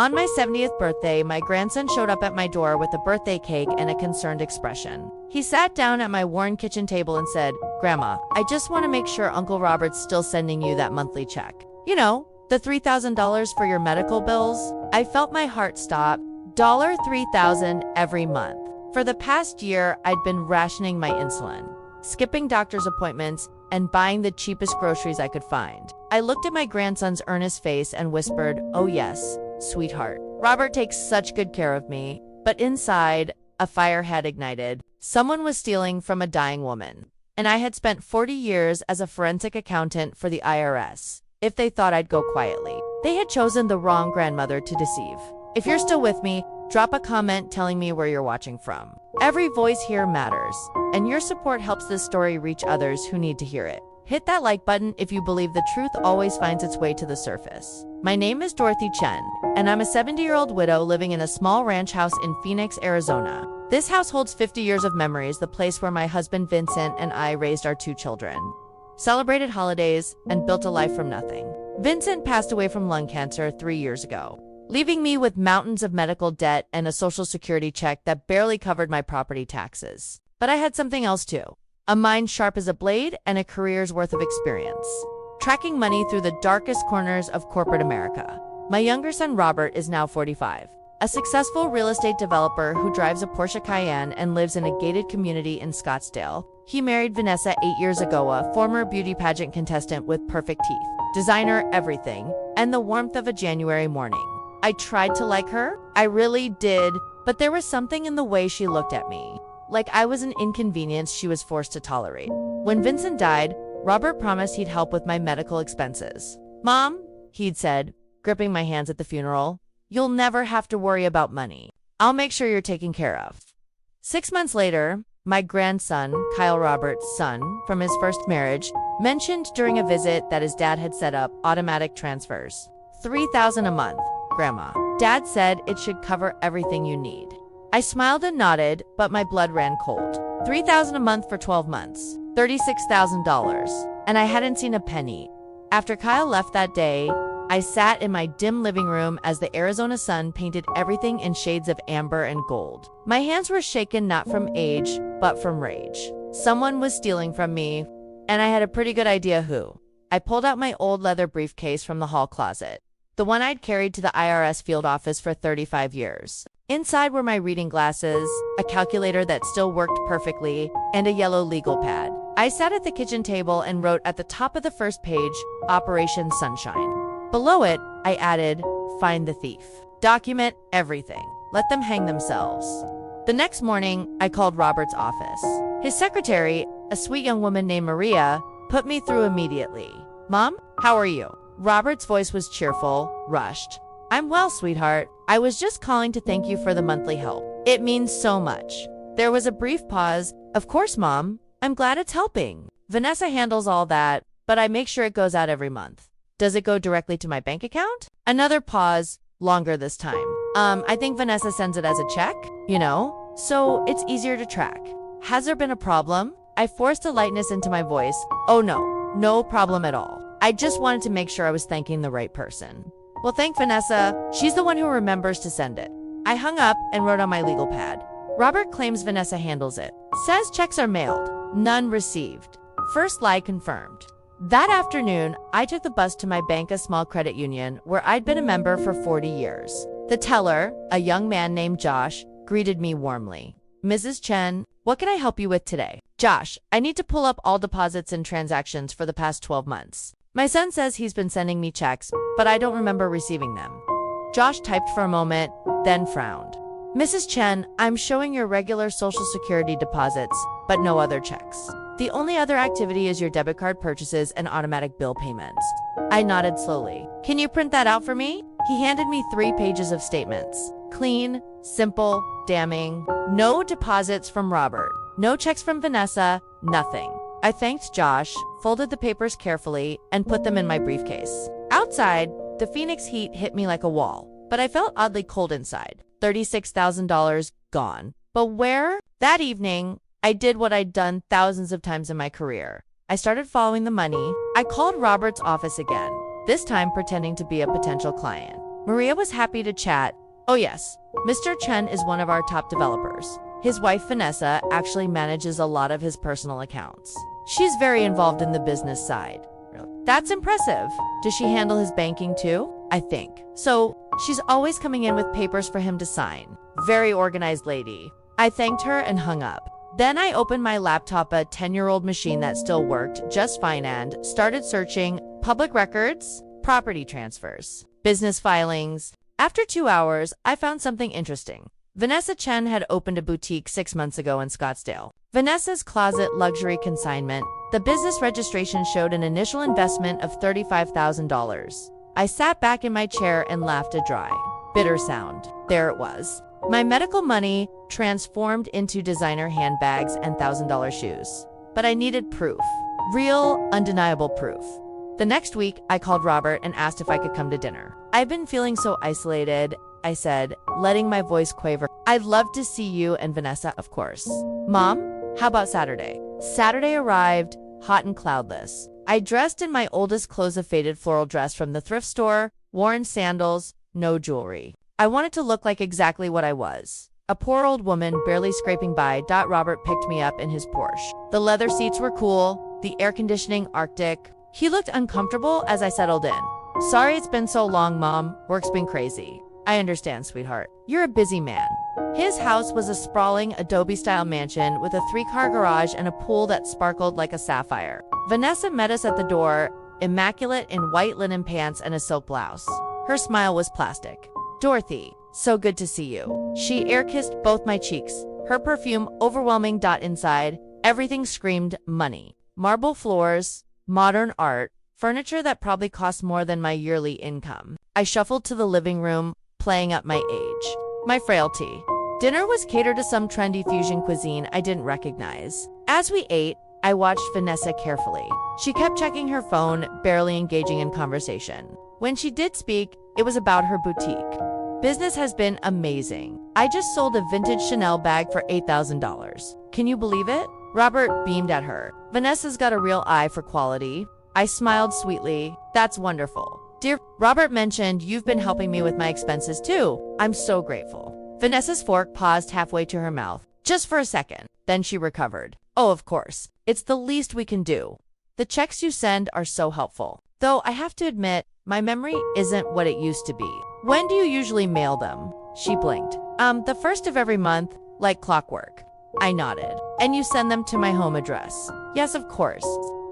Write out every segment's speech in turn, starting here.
On my 70th birthday, my grandson showed up at my door with a birthday cake and a concerned expression. He sat down at my worn kitchen table and said, "Grandma, I just want to make sure Uncle Robert's still sending you that monthly check. You know, the $3,000 for your medical bills." I felt my heart stop. $3,000 every month. For the past year, I'd been rationing my insulin, skipping doctor's appointments, and buying the cheapest groceries I could find. I looked at my grandson's earnest face and whispered, "Oh yes, sweetheart. Robert takes such good care of me." But inside, a fire had ignited. Someone was stealing from a dying woman. And I had spent 40 years as a forensic accountant for the IRS. If they thought I'd go quietly, they had chosen the wrong grandmother to deceive. If you're still with me, drop a comment telling me where you're watching from. Every voice here matters, and your support helps this story reach others who need to hear it. Hit that like button if you believe the truth always finds its way to the surface. My name is Dorothy Chen, and I'm a 70-year-old widow living in a small ranch house in Phoenix, Arizona. This house holds 50 years of memories, the place where my husband Vincent and I raised our 2 children, celebrated holidays, and built a life from nothing. Vincent passed away from lung cancer 3 years ago, leaving me with mountains of medical debt and a Social Security check that barely covered my property taxes. But I had something else too. A mind sharp as a blade and a career's worth of experience, tracking money through the darkest corners of corporate America. My younger son Robert is now 45, a successful real estate developer who drives a Porsche Cayenne and lives in a gated community in Scottsdale. He married Vanessa 8 years ago, a former beauty pageant contestant with perfect teeth, designer everything, and the warmth of a January morning. I tried to like her, I really did, but there was something in the way she looked at me, like I was an inconvenience she was forced to tolerate. When Vincent died, Robert promised he'd help with my medical expenses. "Mom," he'd said, gripping my hands at the funeral, "you'll never have to worry about money. I'll make sure you're taken care of." 6 months later, my grandson, Kyle Robert's son from his first marriage, mentioned during a visit that his dad had set up automatic transfers. $3,000 a month, Grandma. Dad said it should cover everything you need. I smiled and nodded, but my blood ran cold. $3,000 a month for 12 months, $36,000, and I hadn't seen a penny. After Kyle left that day, I sat in my dim living room as the Arizona sun painted everything in shades of amber and gold. My hands were shaken not from age, but from rage. Someone was stealing from me, and I had a pretty good idea who. I pulled out my old leather briefcase from the hall closet, the one I'd carried to the IRS field office for 35 years. Inside were my reading glasses, a calculator that still worked perfectly, and a yellow legal pad. I sat at the kitchen table and wrote at the top of the first page, "Operation Sunshine." Below it, I added, "Find the thief. Document everything. Let them hang themselves." The next morning, I called Robert's office. His secretary, a sweet young woman named Maria, put me through immediately. "Mom, how are you?" Robert's voice was cheerful, rushed. "I'm well, sweetheart. I was just calling to thank you for the monthly help. It means so much." There was a brief pause. "Of course, Mom. I'm glad it's helping. Vanessa handles all that, but I make sure it goes out every month." "Does it go directly to my bank account?" Another pause, longer this time. I think Vanessa sends it as a check, so it's easier to track." "Has there been a problem?" I forced a lightness into my voice. "Oh no problem at all. I just wanted to make sure I was thanking the right person." "Well, thank Vanessa. She's the one who remembers to send it." I hung up and wrote on my legal pad. "Robert claims Vanessa handles it. Says checks are mailed. None received. First lie confirmed." That afternoon, I took the bus to my bank, a small credit union, where I'd been a member for 40 years. The teller, a young man named Josh, greeted me warmly. "Mrs. Chen, what can I help you with today?" "Josh, I need to pull up all deposits and transactions for the past 12 months. My son says he's been sending me checks, but I don't remember receiving them." Josh typed for a moment, then frowned. "Mrs. Chen, I'm showing your regular Social Security deposits, but no other checks. The only other activity is your debit card purchases and automatic bill payments." I nodded slowly. "Can you print that out for me?" He handed me 3 pages of statements. Clean, simple, damning. No deposits from Robert. No checks from Vanessa. Nothing. I thanked Josh, folded the papers carefully, and put them in my briefcase. Outside, the Phoenix heat hit me like a wall, but I felt oddly cold inside. $36,000 gone. But where? That evening, I did what I'd done thousands of times in my career. I started following the money. I called Robert's office again, this time pretending to be a potential client. Maria was happy to chat. Oh yes, Mr. Chen is one of our top developers. His wife Vanessa actually manages a lot of his personal accounts. She's very involved in the business side. That's impressive. Does she handle his banking too? I think. So, she's always coming in with papers for him to sign. Very organized lady. I thanked her and hung up. Then I opened my laptop, a 10-year-old machine that still worked just fine, and started searching public records, property transfers, business filings. After 2 hours, I found something interesting. Vanessa Chen had opened a boutique 6 months ago in Scottsdale. Vanessa's Closet Luxury Consignment. The business registration showed an initial investment of $35,000. I sat back in my chair and laughed a dry, bitter sound. There it was. My medical money transformed into designer handbags and $1,000 shoes. But I needed proof. Real, undeniable proof. The next week, I called Robert and asked if I could come to dinner. I've been feeling so isolated, I said, letting my voice quaver. I'd love to see you and Vanessa, of course. Mom, how about Saturday? Saturday arrived, hot and cloudless. I dressed in my oldest clothes, a faded floral dress from the thrift store, worn sandals, no jewelry. I wanted to look like exactly what I was. A poor old woman barely scraping by. Robert picked me up in his Porsche. The leather seats were cool, the air conditioning Arctic. He looked uncomfortable as I settled in. Sorry it's been so long, Mom. Work's been crazy. I understand, sweetheart. You're a busy man. His house was a sprawling Adobe-style mansion with a 3-car garage and a pool that sparkled like a sapphire. Vanessa met us at the door, immaculate in white linen pants and a silk blouse. Her smile was plastic. Dorothy, so good to see you. She air-kissed both my cheeks. Her perfume overwhelming. Inside, everything screamed money. Marble floors, modern art, furniture that probably cost more than my yearly income. I shuffled to the living room, playing up my age, my frailty. Dinner was catered to some trendy fusion cuisine I didn't recognize. As we ate, I watched Vanessa carefully. She kept checking her phone, barely engaging in conversation. When she did speak, it was about her boutique. Business has been amazing. I just sold a vintage Chanel bag for $8,000. Can you believe it? Robert beamed at her. Vanessa's got a real eye for quality. I smiled sweetly. That's wonderful. Dear, Robert mentioned you've been helping me with my expenses too. I'm so grateful. Vanessa's fork paused halfway to her mouth, just for a second. Then she recovered. Oh, of course. It's the least we can do. The checks you send are so helpful. Though I have to admit, my memory isn't what it used to be. When do you usually mail them? She blinked. The first of every month, like clockwork. I nodded. And you send them to my home address? Yes, of course.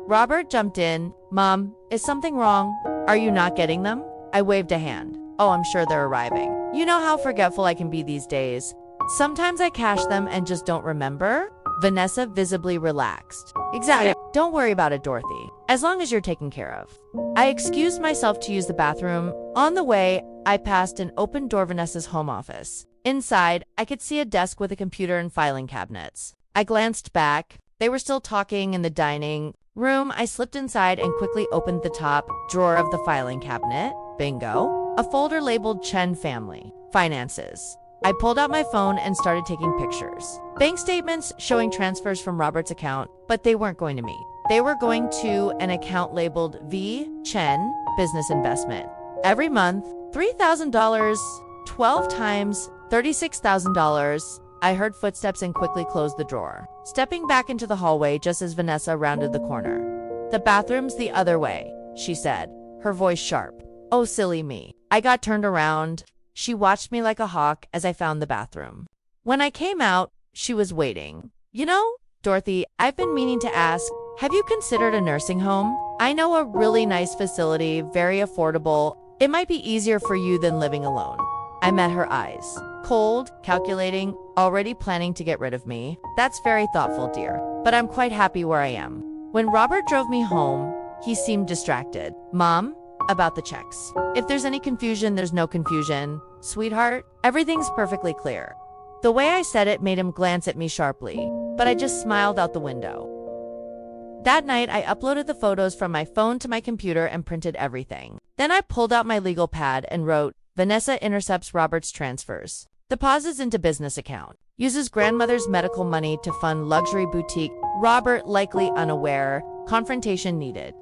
Robert jumped in. Mom, is something wrong? Are you not getting them? I waved a hand. Oh, I'm sure they're arriving. You know how forgetful I can be these days. Sometimes I cache them and just don't remember. Vanessa visibly relaxed. Exactly. Don't worry about it, Dorothy. As long as you're taken care of. I excused myself to use the bathroom. On the way, I passed an open door, Vanessa's home office. Inside, I could see a desk with a computer and filing cabinets. I glanced back. They were still talking in the dining room. I slipped inside and quickly opened the top drawer of the filing cabinet. Bingo. A folder labeled Chen Family Finances. I pulled out my phone and started taking pictures. Bank statements showing transfers from Robert's account, but they weren't going to me. They were going to an account labeled V. Chen Business Investment. Every month, $3,000, 12 times, $36,000. I heard footsteps and quickly closed the drawer, stepping back into the hallway just as Vanessa rounded the corner. The bathroom's the other way, she said, her voice sharp. Oh, silly me. I got turned around. She watched me like a hawk as I found the bathroom. When I came out, she was waiting. You know, Dorothy, I've been meaning to ask, have you considered a nursing home? I know a really nice facility, very affordable. It might be easier for you than living alone. I met her eyes. Cold, calculating, already planning to get rid of me. That's very thoughtful, dear. But I'm quite happy where I am. When Robert drove me home, he seemed distracted. Mom? About the checks. If there's any confusion, there's no confusion. Sweetheart, everything's perfectly clear. The way I said it made him glance at me sharply, but I just smiled out the window. That night, I uploaded the photos from my phone to my computer and printed everything. Then I pulled out my legal pad and wrote, Vanessa intercepts Robert's transfers. Deposits into business account. Uses grandmother's medical money to fund luxury boutique. Robert likely unaware. Confrontation needed.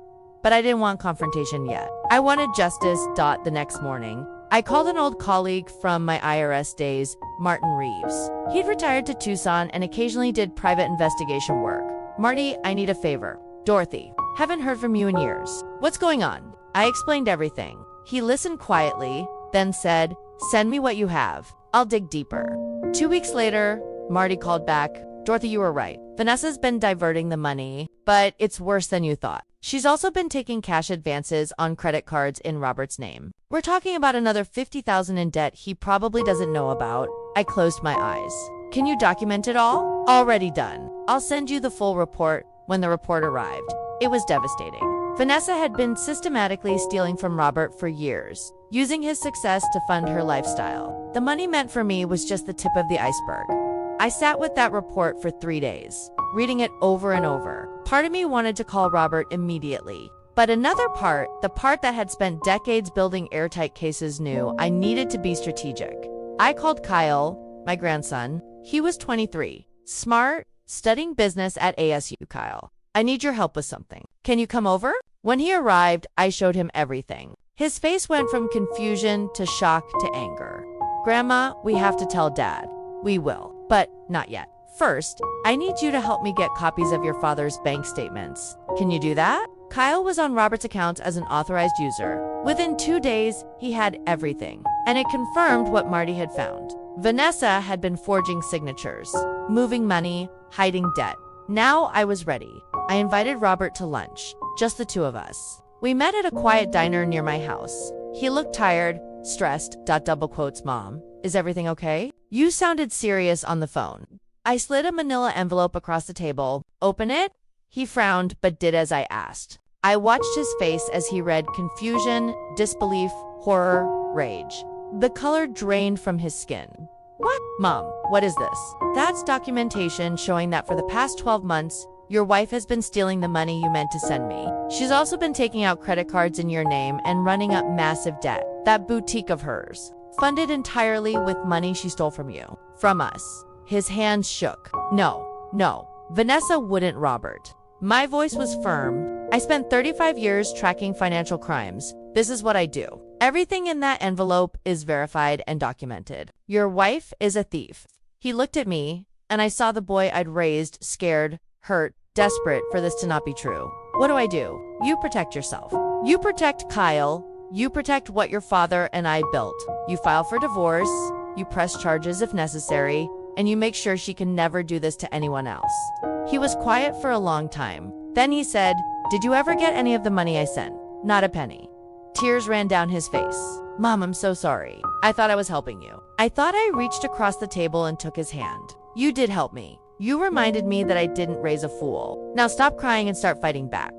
But I didn't want confrontation yet. I wanted justice. The next morning, I called an old colleague from my IRS days, Martin Reeves. He'd retired to Tucson and occasionally did private investigation work. Marty, I need a favor. Dorothy, haven't heard from you in years. What's going on? I explained everything. He listened quietly, then said, send me what you have. I'll dig deeper. 2 weeks later, Marty called back. Dorothy, you were right. Vanessa's been diverting the money, but it's worse than you thought. She's also been taking cash advances on credit cards in Robert's name. We're talking about another $50,000 in debt he probably doesn't know about. I closed my eyes. Can you document it all? Already done. I'll send you the full report when the report arrived. It was devastating. Vanessa had been systematically stealing from Robert for years, using his success to fund her lifestyle. The money meant for me was just the tip of the iceberg. I sat with that report for 3 days, reading it over and over. Part of me wanted to call Robert immediately, but another part, the part that had spent decades building airtight cases, knew I needed to be strategic. I called Kyle, my grandson. He was 23, smart, studying business at ASU. Kyle, I need your help with something. Can you come over? When he arrived, I showed him everything. His face went from confusion to shock to anger. Grandma, we have to tell Dad. We will, but not yet. First, I need you to help me get copies of your father's bank statements. Can you do that? Kyle was on Robert's account as an authorized user. Within 2 days, he had everything, and it confirmed what Marty had found. Vanessa had been forging signatures, moving money, hiding debt. Now I was ready. I invited Robert to lunch, just the two of us. We met at a quiet diner near my house. He looked tired, stressed, double quotes, Mom, is everything okay? You sounded serious on the phone. I slid a manila envelope across the table. Open it? He frowned, but did as I asked. I watched his face as he read confusion, disbelief, horror, rage. The color drained from his skin. What? Mom, what is this? That's documentation showing that for the past 12 months, your wife has been stealing the money you meant to send me. She's also been taking out credit cards in your name and running up massive debt. That boutique of hers, funded entirely with money she stole from you. From us. His hands shook. No. Vanessa wouldn't, Robert. My voice was firm. I spent 35 years tracking financial crimes. This is what I do. Everything in that envelope is verified and documented. Your wife is a thief. He looked at me, and I saw the boy I'd raised, scared, hurt, desperate for this to not be true. What do? You protect yourself. You protect Kyle. You protect what your father and I built. You file for divorce. You press charges if necessary. And you make sure she can never do this to anyone else. He was quiet for a long time. Then he said, did you ever get any of the money I sent? Not a penny. Tears ran down his face. Mom, I'm so sorry. I thought I was helping you. I thought I reached across the table and took his hand. You did help me. You reminded me that I didn't raise a fool. Now stop crying and start fighting back.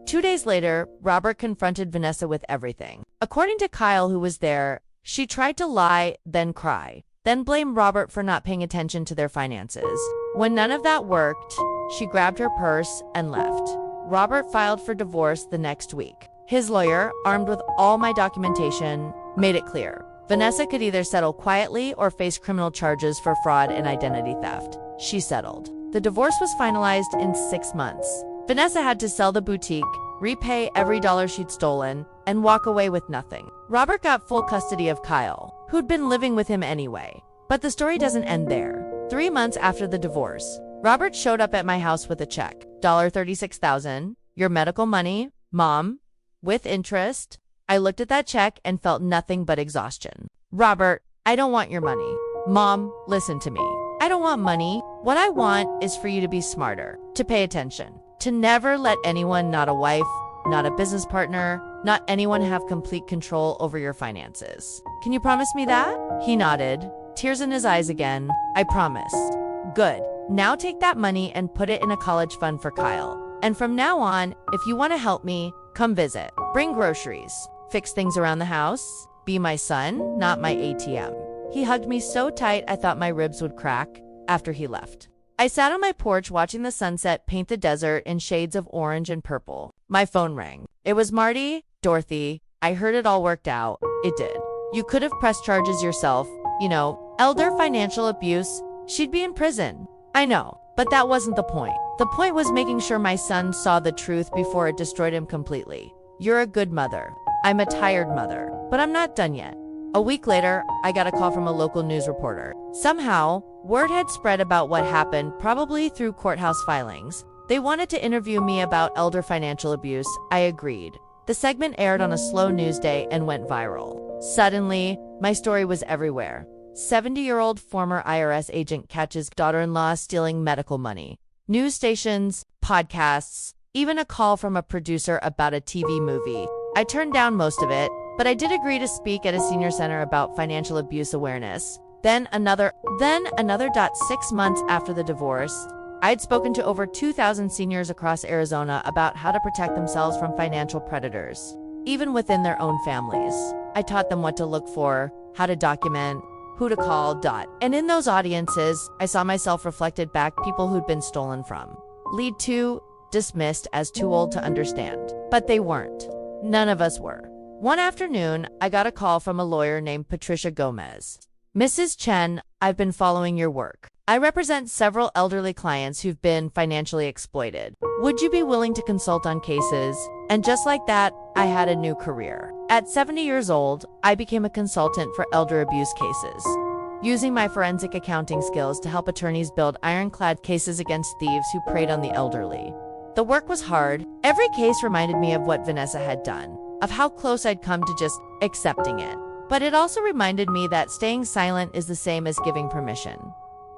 2 days later, Robert confronted Vanessa with everything. According to Kyle, who was there, she tried to lie, then cry. Then blame Robert for not paying attention to their finances. When none of that worked, she grabbed her purse and left. Robert filed for divorce the next week. His lawyer, armed with all my documentation, made it clear. Vanessa could either settle quietly or face criminal charges for fraud and identity theft. She settled. The divorce was finalized in 6 months. Vanessa had to sell the boutique, repay every dollar she'd stolen, and walk away with nothing. Robert got full custody of Kyle, who'd been living with him anyway. But the story doesn't end there. 3 months after the divorce, Robert showed up at my house with a check. $36,000, your medical money, Mom, with interest. I looked at that check and felt nothing but exhaustion. Robert, I don't want your money. Mom, listen to me. I don't want money. What I want is for you to be smarter, to pay attention, to never let anyone, not a wife, not a business partner, not anyone, have complete control over your finances. Can you promise me that? He nodded, tears in his eyes again. I promised. Good. Now take that money and put it in a college fund for Kyle. And from now on, if you want to help me, come visit. Bring groceries. Fix things around the house. Be my son, not my ATM. He hugged me so tight I thought my ribs would crack after he left. I sat on my porch watching the sunset paint the desert in shades of orange and purple. My phone rang. It was Marty. Dorothy, I heard it all worked out. It did. You could have pressed charges yourself. Elder financial abuse. She'd be in prison. I know, but that wasn't the point. The point was making sure my son saw the truth before it destroyed him completely. You're a good mother. I'm a tired mother, but I'm not done yet. A week later, I got a call from a local news reporter. Somehow, word had spread about what happened, probably through courthouse filings. They wanted to interview me about elder financial abuse. I agreed. The segment aired on a slow news day and went viral. Suddenly, my story was everywhere. 70-year-old former IRS agent catches daughter-in-law stealing medical money. News stations, podcasts, even a call from a producer about a TV movie. I turned down most of it, but I did agree to speak at a senior center about financial abuse awareness. Then another. 6 months after the divorce, I'd spoken to over 2,000 seniors across Arizona about how to protect themselves from financial predators, even within their own families. I taught them what to look for, how to document, who to call. And in those audiences, I saw myself reflected back, people who'd been stolen from. Lead 2, dismissed as too old to understand. But they weren't. None of us were. One afternoon, I got a call from a lawyer named Patricia Gomez. Mrs. Chen, I've been following your work. I represent several elderly clients who've been financially exploited. Would you be willing to consult on cases? And just like that, I had a new career. At 70 years old, I became a consultant for elder abuse cases, using my forensic accounting skills to help attorneys build ironclad cases against thieves who preyed on the elderly. The work was hard. Every case reminded me of what Vanessa had done, of how close I'd come to just accepting it. But it also reminded me that staying silent is the same as giving permission.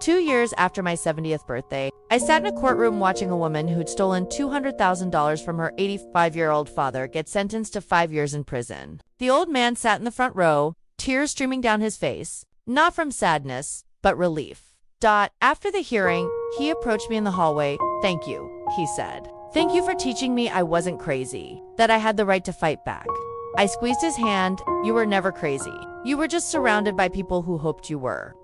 2 years after my 70th birthday, I sat in a courtroom watching a woman who'd stolen $200,000 from her 85-year-old father get sentenced to 5 years in prison. The old man sat in the front row, tears streaming down his face, not from sadness, but relief. After the hearing, he approached me in the hallway. "Thank you," he said. "Thank you for teaching me I wasn't crazy, that I had the right to fight back." I squeezed his hand. "You were never crazy. You were just surrounded by people who hoped you were."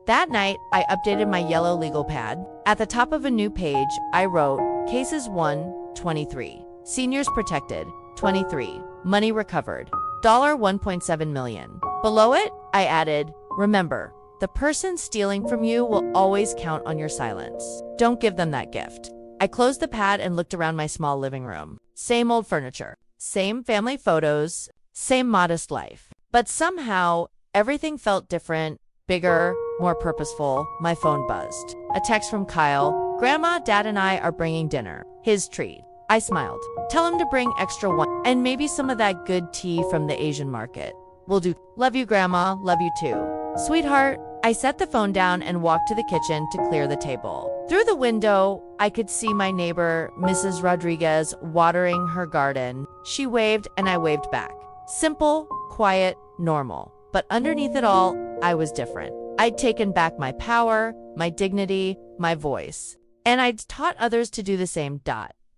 That night, I updated my yellow legal pad. At the top of a new page, I wrote, Cases 1, 23. Seniors protected, 23. Money recovered, $1.7 million. Below it, I added, remember, the person stealing from you will always count on your silence. Don't give them that gift. I closed the pad and looked around my small living room. Same old furniture, same family photos, same modest life. But somehow, everything felt different, bigger, more purposeful. My phone buzzed. A text from Kyle. "Grandma, Dad, and I are bringing dinner. His treat." I smiled. "Tell him to bring extra one and maybe some of that good tea from the Asian market. Will do. Love you, Grandma. Love you too. Sweetheart." I set the phone down and walked to the kitchen to clear the table. Through the window, I could see my neighbor, Mrs. Rodriguez, watering her garden. She waved and I waved back. Simple, quiet, normal. But underneath it all, I was different. I'd taken back my power, my dignity, my voice. And I'd taught others to do the same.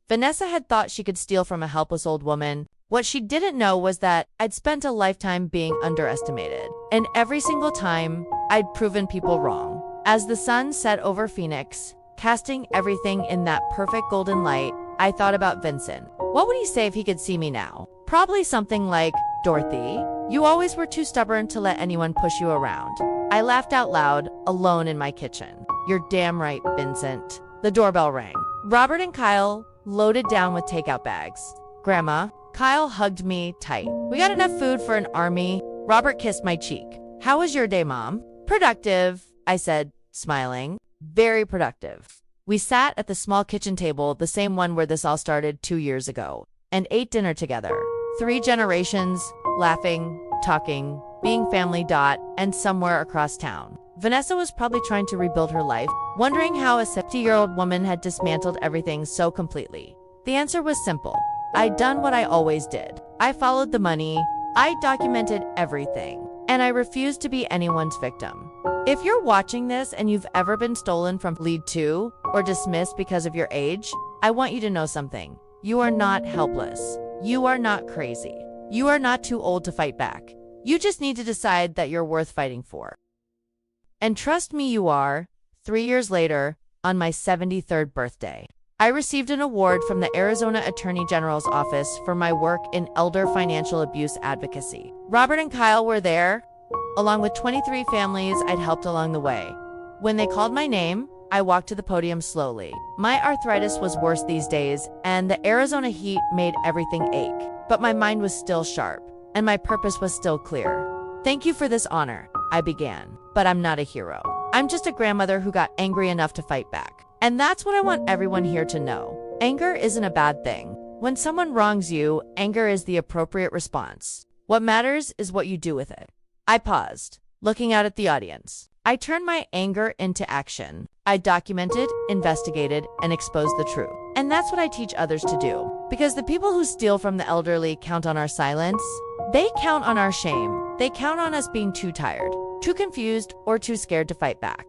Vanessa had thought she could steal from a helpless old woman. What she didn't know was that I'd spent a lifetime being underestimated. And every single time, I'd proven people wrong. As the sun set over Phoenix, casting everything in that perfect golden light, I thought about Vincent. What would he say if he could see me now? Probably something like, "Dorothy, you always were too stubborn to let anyone push you around." I laughed out loud, alone in my kitchen. "You're damn right, Vincent." The doorbell rang. Robert and Kyle loaded down with takeout bags. "Grandma." Kyle hugged me tight. "We got enough food for an army." Robert kissed my cheek. "How was your day, Mom?" "Productive," I said, smiling. "Very productive." We sat at the small kitchen table, the same one where this all started 2 years ago, and ate dinner together. 3 generations, laughing, talking, being family. And somewhere across town, Vanessa was probably trying to rebuild her life, wondering how a 70-year-old woman had dismantled everything so completely. The answer was simple. I'd done what I always did. I followed the money, I documented everything, and I refused to be anyone's victim. If you're watching this and you've ever been stolen from, lead to, or dismissed because of your age, I want you to know something. You are not helpless. You are not crazy. You are not too old to fight back. You just need to decide that you're worth fighting for. And trust me, you are. 3 years later, on my 73rd birthday, I received an award from the Arizona Attorney General's office for my work in elder financial abuse advocacy. Robert and Kyle were there, along with 23 families I'd helped along the way. When they called my name, I walked to the podium slowly. My arthritis was worse these days, and the Arizona heat made everything ache. But my mind was still sharp, and my purpose was still clear. Thank you for this honor, I began. But I'm not a hero. I'm just a grandmother who got angry enough to fight back. And that's what I want everyone here to know. Anger isn't a bad thing. When someone wrongs you, anger is the appropriate response. What matters is what you do with it. I paused, looking out at the audience. I turned my anger into action. I documented, investigated, and exposed the truth. And that's what I teach others to do. Because the people who steal from the elderly count on our silence. They count on our shame. They count on us being too tired, too confused, or too scared to fight back.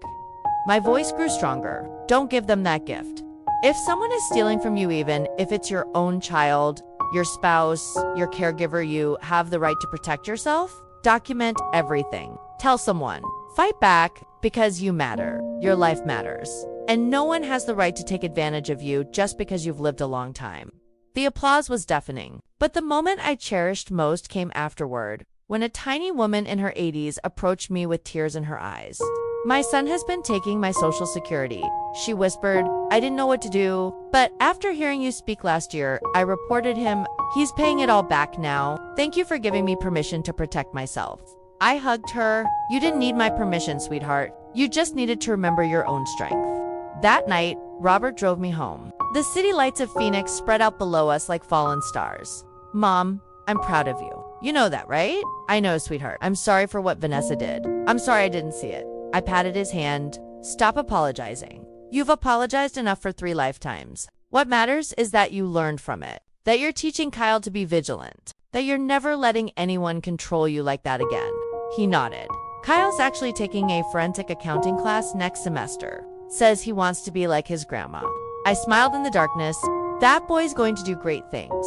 My voice grew stronger. Don't give them that gift. If someone is stealing from you, even if it's your own child, your spouse, your caregiver, you have the right to protect yourself. Document everything. Tell someone. Fight back because you matter. Your life matters. And no one has the right to take advantage of you just because you've lived a long time. The applause was deafening, but the moment I cherished most came afterward, when a tiny woman in her 80s approached me with tears in her eyes. My son has been taking my Social Security, she whispered. I didn't know what to do, but after hearing you speak last year, I reported him. He's paying it all back now. Thank you for giving me permission to protect myself. I hugged her. You didn't need my permission, sweetheart. You just needed to remember your own strength. That night, Robert drove me home. The city lights of Phoenix spread out below us like fallen stars. Mom, I'm proud of you. You know that, right? I know, sweetheart. I'm sorry for what Vanessa did. I'm sorry I didn't see it. I patted his hand. Stop apologizing. You've apologized enough for 3 lifetimes. What matters is that you learned from it. That you're teaching Kyle to be vigilant. That you're never letting anyone control you like that again. He nodded. Kyle's actually taking a forensic accounting class next semester. Says he wants to be like his grandma. I smiled in the darkness. That boy's going to do great things.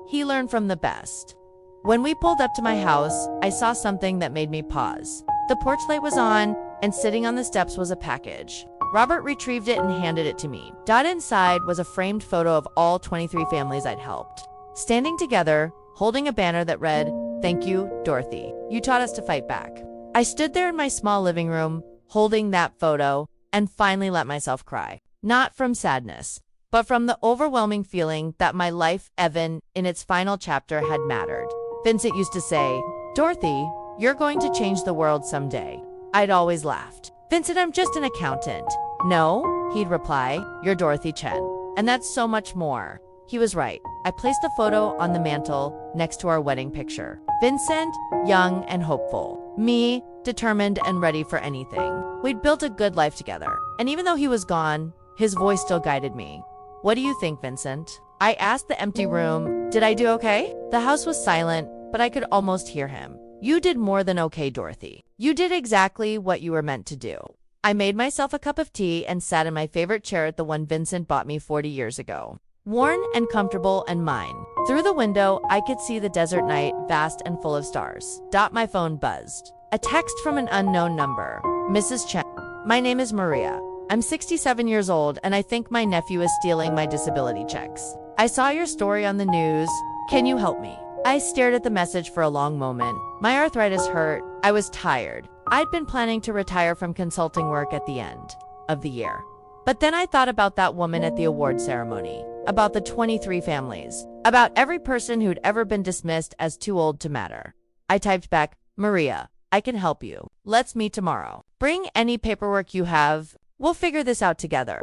He learned from the best. When we pulled up to my house, I saw something that made me pause. The porch light was on, and sitting on the steps was a package. Robert retrieved it and handed it to me. Inside was a framed photo of all 23 families I'd helped. Standing together, holding a banner that read, "Thank you, Dorothy. You taught us to fight back." I stood there in my small living room, holding that photo, and finally let myself cry. Not from sadness, but from the overwhelming feeling that my life, even in its final chapter, had mattered. Vincent used to say, "Dorothy, you're going to change the world someday." I'd always laughed. "Vincent, I'm just an accountant." "No," he'd reply, "you're Dorothy Chen. And that's so much more." He was right. I placed the photo on the mantle next to our wedding picture. Vincent, young and hopeful. Me, determined and ready for anything. We'd built a good life together. And even though he was gone, his voice still guided me. "What do you think, Vincent?" I asked the empty room. Did I do okay? The house was silent, but I could almost hear him. "You did more than okay, Dorothy. You did exactly what you were meant to do." I made myself a cup of tea and sat in my favorite chair, the one Vincent bought me 40 years ago. Worn and comfortable and mine. Through the window, I could see the desert night, vast and full of stars. My phone buzzed. A text from an unknown number. "Mrs. Chen, my name is Maria. I'm 67 years old and I think my nephew is stealing my disability checks. I saw your story on the news. Can you help me?" I stared at the message for a long moment. My arthritis hurt. I was tired. I'd been planning to retire from consulting work at the end of the year. But then I thought about that woman at the award ceremony, about the 23 families, about every person who'd ever been dismissed as too old to matter. I typed back, "Maria, I can help you. Let's meet tomorrow. Bring any paperwork you have. We'll figure this out together."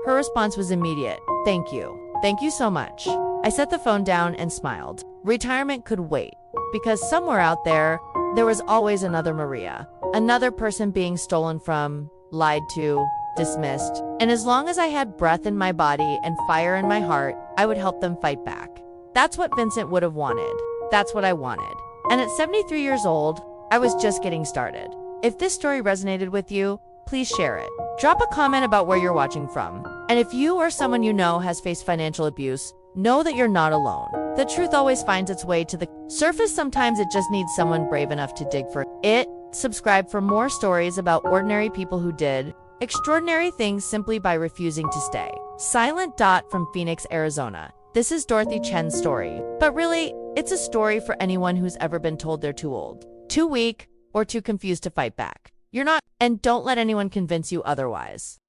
Her response was immediate. "Thank you. Thank you so much." I set the phone down and smiled. Retirement could wait, because somewhere out there was always another Maria, another person being stolen from, lied to, dismissed. And as long as I had breath in my body and fire in my heart, I would help them fight back. That's what Vincent would have wanted. That's what I wanted. And at 73 years old, I was just getting started. If this story resonated with you, please share it. Drop a comment about where you're watching from. And if you or someone you know has faced financial abuse, know that you're not alone. The truth always finds its way to the surface. Sometimes it just needs someone brave enough to dig for it. Subscribe for more stories about ordinary people who did extraordinary things simply by refusing to stay. Silent Dot from Phoenix, Arizona. This is Dorothy Chen's story. But really, it's a story for anyone who's ever been told they're too old, too weak, or too confused to fight back. You're not, and don't let anyone convince you otherwise.